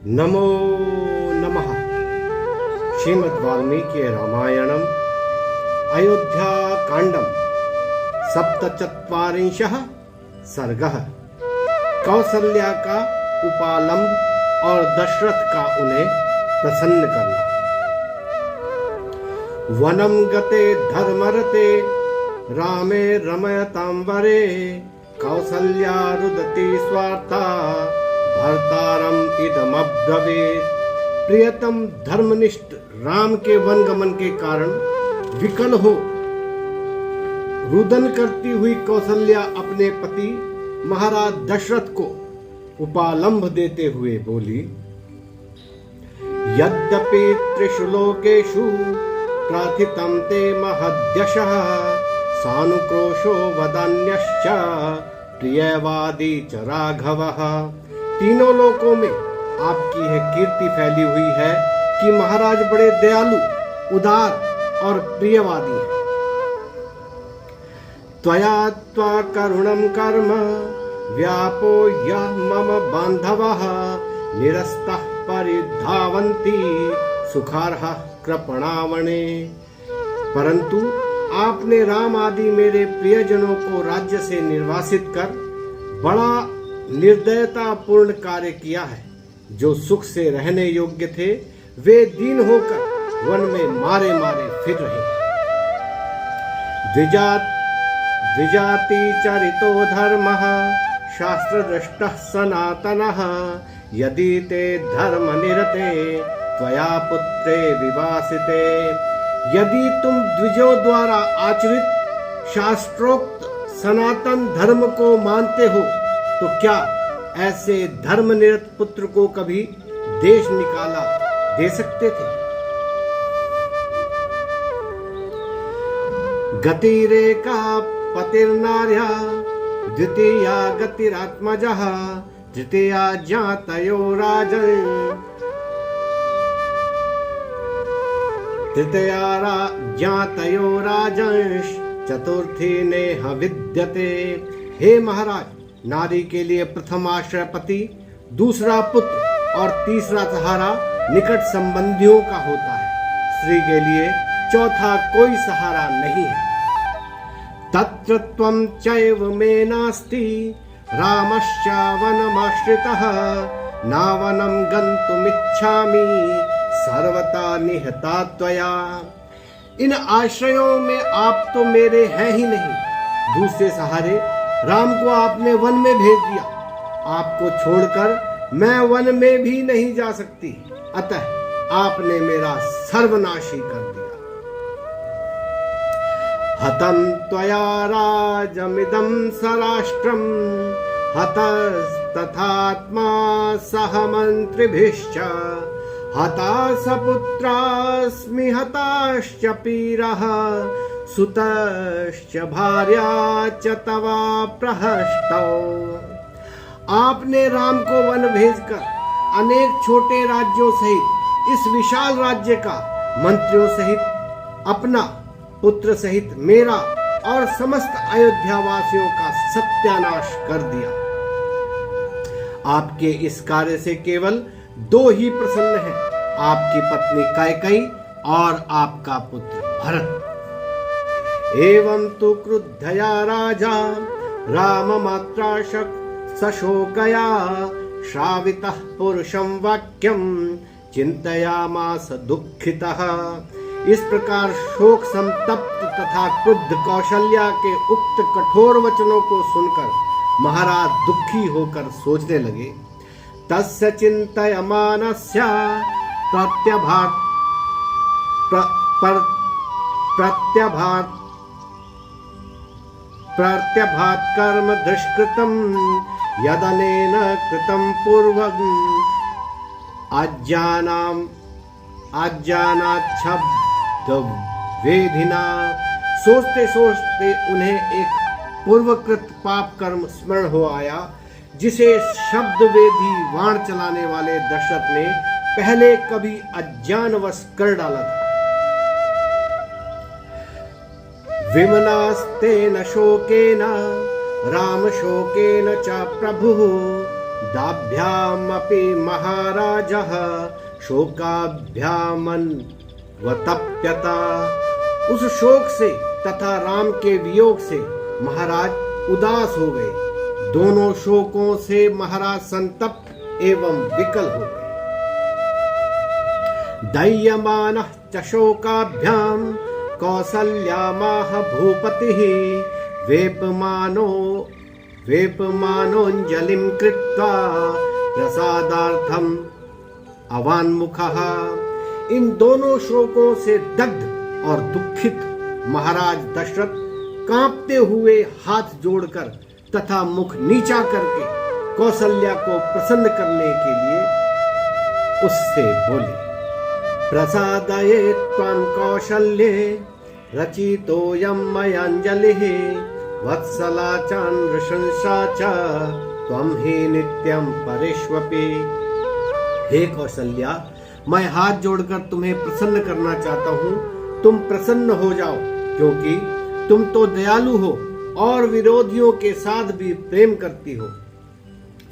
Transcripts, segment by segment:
नमो नमः। श्रीमद् वाल्मीकि रामायणम् अयोध्या कांडम सप्तचत्वारिंशः सर्गः। कौसल्या का उपालंब और दशरथ का उन्हें प्रसन्न करना। वनम गते धर्मरते रामे रमयतां वरे कौसल्या रुदती स्वार्था भर्तारम इदमब्रवीत्। प्रियतम धर्मनिष्ठ राम के वनगमन के कारण विकल हो रुदन करती हुई कौसल्या अपने पति महाराज दशरथ को उपालंब देते हुए बोली, यद्यपि त्रिषु लोकेषु प्रार्थितं ते महद्यशः सानुक्रोशो वदान्यश्च प्रियवादी च राघवः। तीनों लोकों में आपकी यह कीर्ति फैली हुई है कि महाराज बड़े दयालु, उदार और प्रियवादी हैं। त्वया त्वा करुणं कर्म व्यापो यः मम बान्धवः निरस्तः परिधावन्ति सुखार्हः कृपणावणे। परंतु आपने राम आदि मेरे प्रियजनों को राज्य से निर्वासित कर बड़ा निर्दयता पूर्ण कार्य किया है। जो सुख से रहने योग्य थे वे दीन होकर वन में मारे मारे फिर रहे हैं। द्विजाति चरितो धर्मः शास्त्रदृष्टः सनातनः यदि ते धर्म निरते त्वया पुत्रे विवासिते। यदि तुम द्विजों द्वारा आचरित शास्त्रोक्त सनातन धर्म को मानते हो तो क्या ऐसे धर्मनिरत पुत्र को कभी देश निकाला दे सकते थे? गतिरेका पतिर्नार्या द्वितीया गतिरात्मजः तृतीया ज्ञातयो राजन् ज्ञातयो राजंश चतुर्थी नेह विद्यते। हे महाराज, नारी के लिए प्रथम आश्रय पति, दूसरा पुत्र और तीसरा सहारा निकट संबंधियों का होता है। स्त्री के लिए चौथा कोई सहारा नहीं है। तत्र त्वं चैव मे नास्ति रामश्च वनमाश्रितः नावनं गन्तुमिच्छामि सर्वथा निहता त्वया। इन आश्रयों में आप तो मेरे हैं ही नहीं। दूसरे सहारे राम को आपने वन में भेज दिया। आपको छोड़कर मैं वन में भी नहीं जा सकती, अतः आपने मेरा सर्वनाशी कर दिया। हतं त्वया राजमिदं सराष्ट्रं हतस्तथात्मा सह मंत्रिभिश्च हता सपुत्रास्मि हताश्च पीरः सुतश्च भार्या च तवा प्रहष्टौ। आपने राम को वन भेजकर अनेक छोटे राज्यों सहित इस विशाल राज्य का मंत्रियों सहित, अपना पुत्र सहित मेरा और समस्त अयोध्या वासियों का सत्यानाश कर दिया। आपके इस कार्य से केवल दो ही प्रसन्न हैं, आपकी पत्नी कैकेयी और आपका पुत्र भरत। एवं तु क्रुद्धया राजा राममात्रा सशोकया श्रावितः पुरुषं वाक्यं चिंतयामास दुःखितः। इस प्रकार शोक संतप्त तथा क्रुद्ध कौशल्या के उक्त कठोर वचनों को सुनकर महाराज दुखी होकर सोचने लगे। तस्य चिंतयमानस्य प्रत्यभात कर्म दुष्कृतं यदनेन कृतं पूर्वम् आज्ञानाच्छब्द वेधिना। सोचते सोचते उन्हें एक पूर्वकृत पाप कर्म स्मरण हो आया जिसे शब्द वेधी वाण चलाने वाले दशरथ ने पहले कभी अज्ञानवश कर डाला था। विमनास्तेन शोकेन राम शोकेन च प्रभुः दाभ्यामपि महाराजः शोकाभ्यामन्वतप्यत। उस शोक से तथा राम के वियोग से महाराज उदास हो गए। दोनों शोकों से महाराज संतप्त एवं विकल हो गए। दह्यमानः च शोकाभ्याम कौसल्यामाह भूपतिः वेपमानोऽञ्जलिं कृत्वा प्रसादार्थम अवान्मुखः। इन दोनों शोकों से दग्ध और दुखित महाराज दशरथ कांपते हुए हाथ जोड़कर तथा मुख नीचा करके कौसल्या को प्रसन्न करने के लिए उससे बोले, प्रसादये त्वां कौसल्ये रचितोऽयं मयाञ्जलिः वत्सला च नृशंसा च त्वं हि नित्यं परेष्वपि। हे कौसल्या, मैं हाथ जोड़कर तुम्हें प्रसन्न करना चाहता हूँ। तुम प्रसन्न हो जाओ, क्योंकि तुम तो दयालु हो और विरोधियों के साथ भी प्रेम करती हो।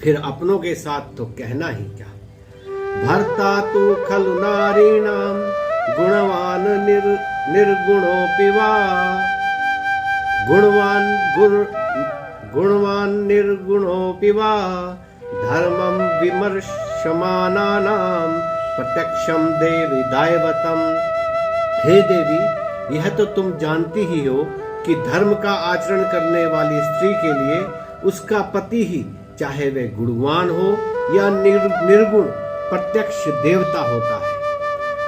फिर अपनों के साथ तो कहना ही क्या। भर्ता तु खलु नारीणां गुणवान निर्गुणोऽपि वा गुणवान निर्गुणोऽपि वा धर्मं विमर्शमानानां प्रत्यक्षं देवी दैवतम्। हे देवी, यह तो तुम जानती ही हो कि धर्म का आचरण करने वाली स्त्री के लिए उसका पति ही, चाहे वह गुणवान हो या निर्गुण, प्रत्यक्ष देवता होता है।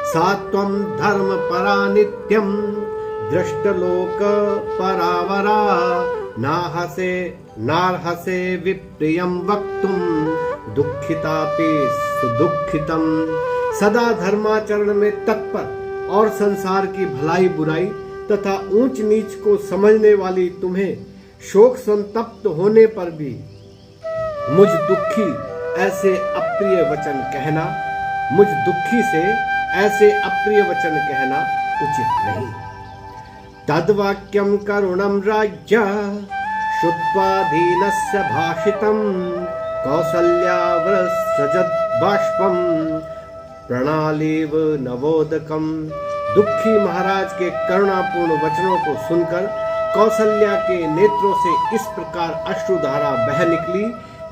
सा त्वं धर्म परा नित्यं दृष्टलोक परावरा नार्हसे विप्रियं वक्तुं दुःखितापि सुदुःखितम्। सदा धर्माचरण में तत्पर और संसार की भलाई बुराई तथा ऊंच नीच को समझने वाली तुम्हें शोक संतप्त होने पर भी मुझ दुखी से ऐसे अप्रिय वचन कहना उचित नहीं। तद्वाक्यं करुणं राज्ञा श्रुत्वा दीनस्य भाषितं कौसल्यावसृजत् बाष्पं प्रणालीव नवोदकम्। दुखी महाराज के करुणापूर्ण वचनों को सुनकर कौसल्या के नेत्रों से इस प्रकार अश्रुधारा बह निकली,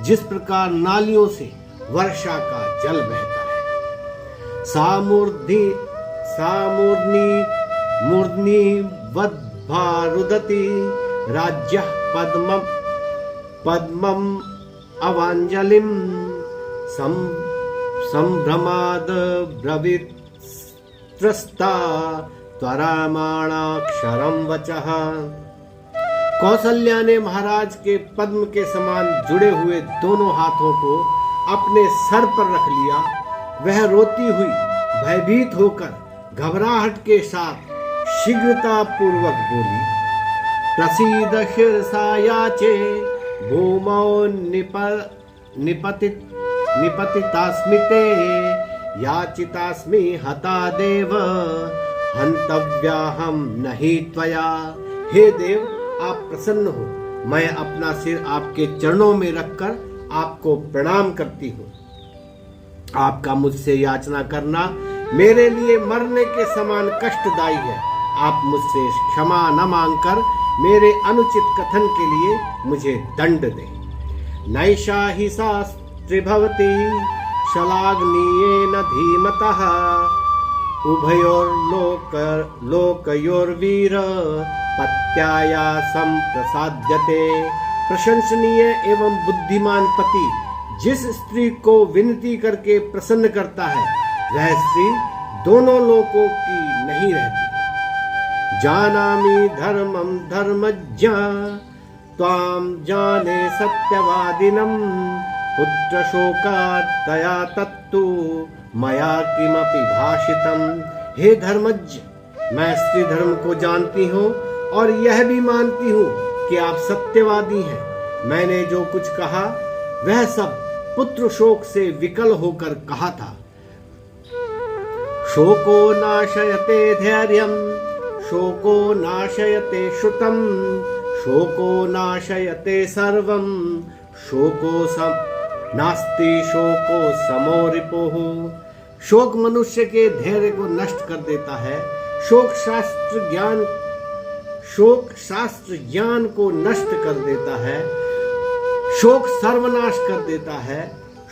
जिस प्रकार नालियों से वर्षा का जल बहता है। मूर्ध्नि वद्भारुदति राज्यः पद्मम् अवाञ्जलिं संभ्रमाद ब्रवीत्रस्ता त्वरामाणाक्षरं वचः। कौसल्या ने महाराज के पद्म के समान जुड़े हुए दोनों हाथों को अपने सर पर रख लिया। वह रोती हुई भयभीत होकर घबराहट के साथ शीघ्रता पूर्वक बोली, प्रसीद शिरसा याचे भूमौ निपतितास्मि ते याचितास्मि हता देव हंतव्याहम नहीं त्वया। हे देव, आप प्रसन्न हो। मैं अपना सिर आपके चरणों में रखकर आपको प्रणाम करती हूँ। आपका मुझसे याचना करना मेरे लिए मरने के समान कष्टदायी है। आप मुझसे क्षमा न मांगकर मेरे अनुचित कथन के लिए मुझे दंड दें। नैषा हि शास्त्री भवति शलाघनीयेन धीमतः उभयोर्लोकयोर्वीर पत्याया संप्रसाद्यते। प्रशंसनीय एवं बुद्धिमान पति जिस स्त्री को विनती करके प्रसन्न करता है, वह स्त्री दोनों लोकों की नहीं रहती। जानामि धर्मं धर्मज्ञा त्वां जाने सत्यवादिनं पुत्र शोकात् तया तत्तु मया किमपि भाषितम्। हे धर्मज्ञ, मैं स्त्री धर्म को जानती हूँ और यह भी मानती हूँ कि आप सत्यवादी हैं। मैंने जो कुछ कहा वह सब पुत्र शोक से विकल होकर कहा था। शोको नाशयते धैर्यं शोको नाशयते श्रुतं शोको नाशयते सर्वं नास्ति शोको समो रिपुः। शोक मनुष्य के धैर्य को नष्ट कर देता है। शोक शास्त्र ज्ञान को नष्ट कर देता है। शोक सर्वनाश कर देता है।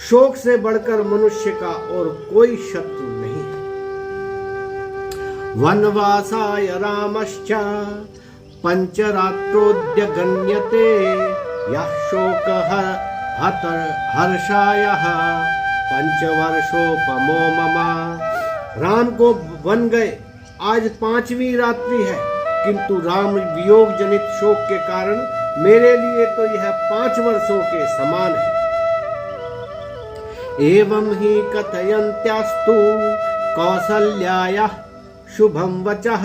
शोक से बढ़कर मनुष्य का और कोई शत्रु नहीं है। वनवासाय रामश्च पंचरात्रोद्य गण्यते यः शोकः हर्षायः पंचवर्षोपमो मम। राम को वन गए आज 5वीं रात्रि है, किंतु राम वियोग जनित शोक के कारण मेरे लिए तो यह 5 वर्षों के समान है। एवं ही कथयन्त्यास्तु कौसल्यायाः शुभं वचः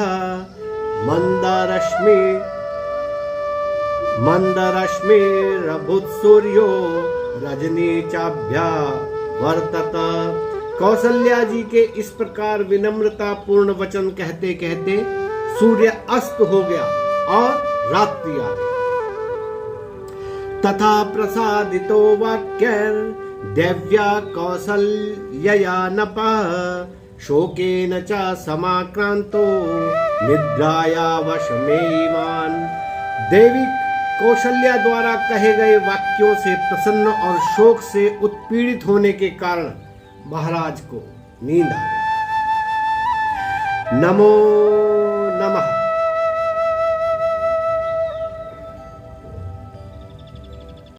मंदरश्मिरभूत् सूर्यो रजनी चाभ्या वर्तत। कौसल्या जी के इस प्रकार विनम्रता पूर्ण वचन कहते कहते सूर्य अस्त हो गया और रात्रि आ गई। तथा प्रसादितो वाक्यैर् देव्या कौसल्यया नपः शोकेन च समाक्रांतो निद्राया वशमेवान्। देवी कौशल्या द्वारा कहे गए वाक्यों से प्रसन्न और शोक से उत्पीड़ित होने के कारण महाराज को नींद आ गई। नमो नमः।